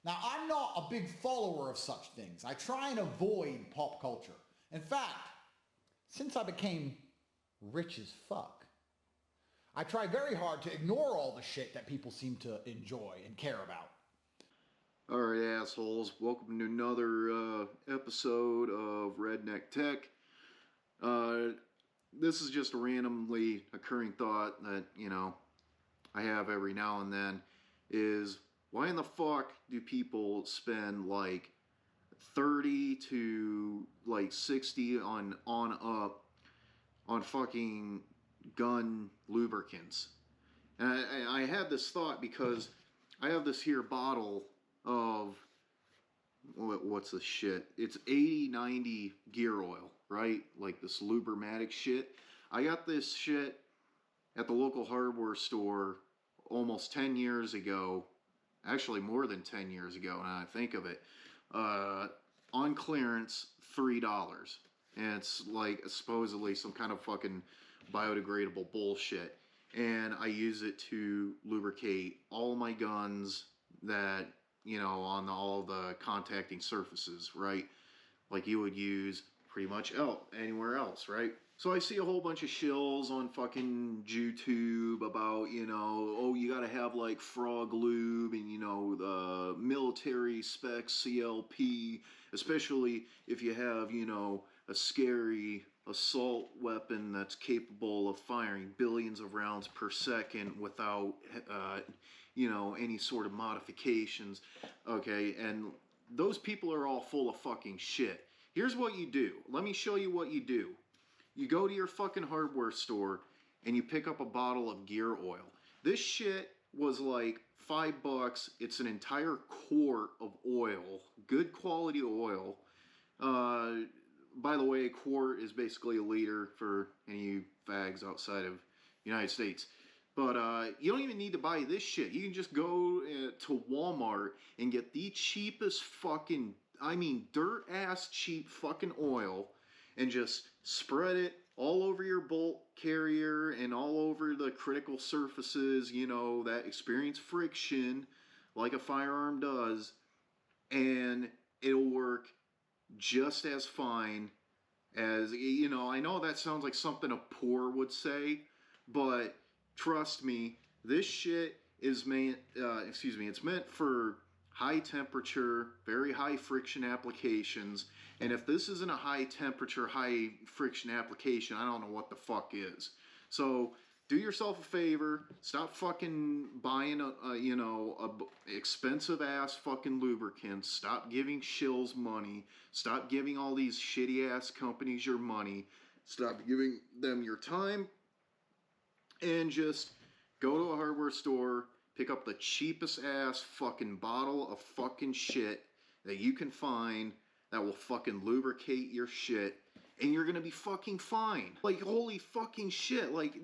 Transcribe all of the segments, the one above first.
Now, I'm not a big follower of such things. I try and avoid pop culture. In fact, since I became rich as fuck, I try very hard to ignore all the shit that people seem to enjoy and care about. Alright, assholes, welcome to another episode of Redneck Tech. This is just a randomly occurring thought that, I have every now and then, is why in the fuck do people spend like 30 to like 60 on up on fucking gun lubricants? And I had this thought because I have this here bottle of, what's this shit? It's 80-90 gear oil, right? Like this Lubermatic shit. I got this shit at the local hardware store almost 10 years ago. Actually, more than 10 years ago, now I think of it. On clearance, $3. And it's like supposedly some kind of fucking biodegradable bullshit. And I use it to lubricate all my guns that, on all the contacting surfaces, right? Like you would use pretty much anywhere else, right? So I see a whole bunch of shills on fucking YouTube about, oh, you gotta have like frog lube and, the military spec CLP, especially if you have, a scary assault weapon that's capable of firing billions of rounds per second without, any sort of modifications, okay? And those people are all full of fucking shit. Here's what you do. Let me show you what you do. You go to your fucking hardware store and you pick up a bottle of gear oil. This shit was like $5. It's an entire quart of oil, good quality oil. By the way, a quart is basically a liter for any fags outside of the United States. But you don't even need to buy this shit. You can just go to Walmart and get the cheapest fucking, dirt-ass cheap fucking oil and just spread it all over your bolt carrier and all over the critical surfaces, that experience friction like a firearm does, and it'll work just as fine as, I know that sounds like something a poor would say, but trust me, this shit is it's meant for high temperature, very high friction applications. And if this isn't a high temperature, high friction application, I don't know what the fuck is. So do yourself a favor, stop fucking buying a expensive ass fucking lubricants, stop giving shills money, stop giving all these shitty ass companies your money, stop giving them your time, and just go to a hardware store, pick up the cheapest ass fucking bottle of fucking shit that you can find that will fucking lubricate your shit, and you're gonna be fucking fine. Like, holy fucking shit. Like,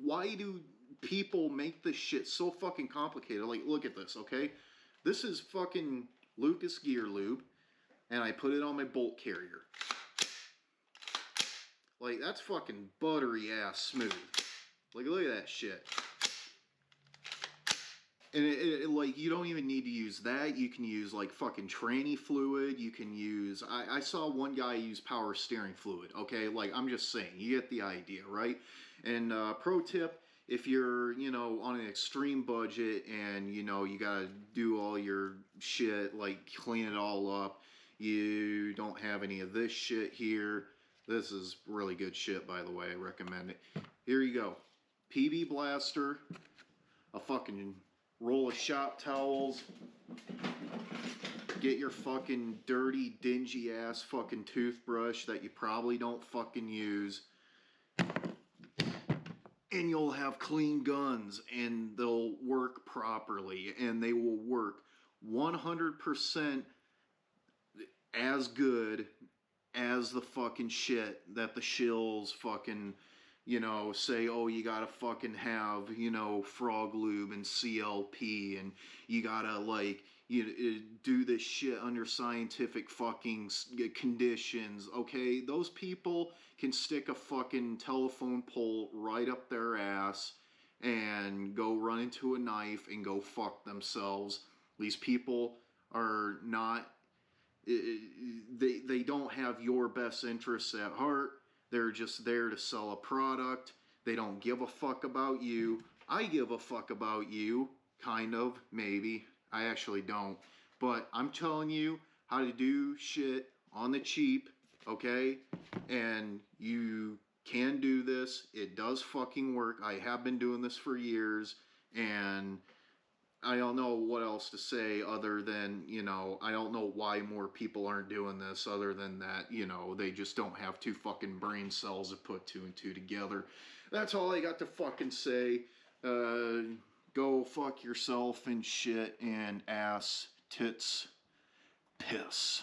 why do people make this shit so fucking complicated? Like, look at this, okay? This is fucking Lucas Gear Lube, and I put it on my bolt carrier. Like, that's fucking buttery ass smooth. Like, look at that shit. And like, you don't even need to use that. You can use like fucking tranny fluid. You can use, I saw one guy use power steering fluid, okay? Like, I'm just saying, you get the idea, right? And pro tip, if you're, on an extreme budget and, you gotta do all your shit, like clean it all up, you don't have any of this shit here. This is really good shit, by the way. I recommend it. Here you go. PB Blaster, a fucking roll of shop towels, get your fucking dirty, dingy ass fucking toothbrush that you probably don't fucking use, and you'll have clean guns, and they'll work properly, and they will work 100% as good as the fucking shit that the shills fucking, say, oh, you gotta fucking have, frog lube and CLP, and you gotta, like, do this shit under scientific fucking conditions, okay? Those people can stick a fucking telephone pole right up their ass and go run into a knife and go fuck themselves. These people are not, they don't have your best interests at heart. They're just there to sell a product. They don't give a fuck about you. I give a fuck about you, kind of, maybe. I actually don't. But I'm telling you how to do shit on the cheap, okay? And you can do this. It does fucking work. I have been doing this for years, and I don't know what else to say other than, you know, I don't know why more people aren't doing this other than that, you know, they just don't have two fucking brain cells to put two and two together. That's all I got to fucking say. Go fuck yourself and shit and ass, tits, piss.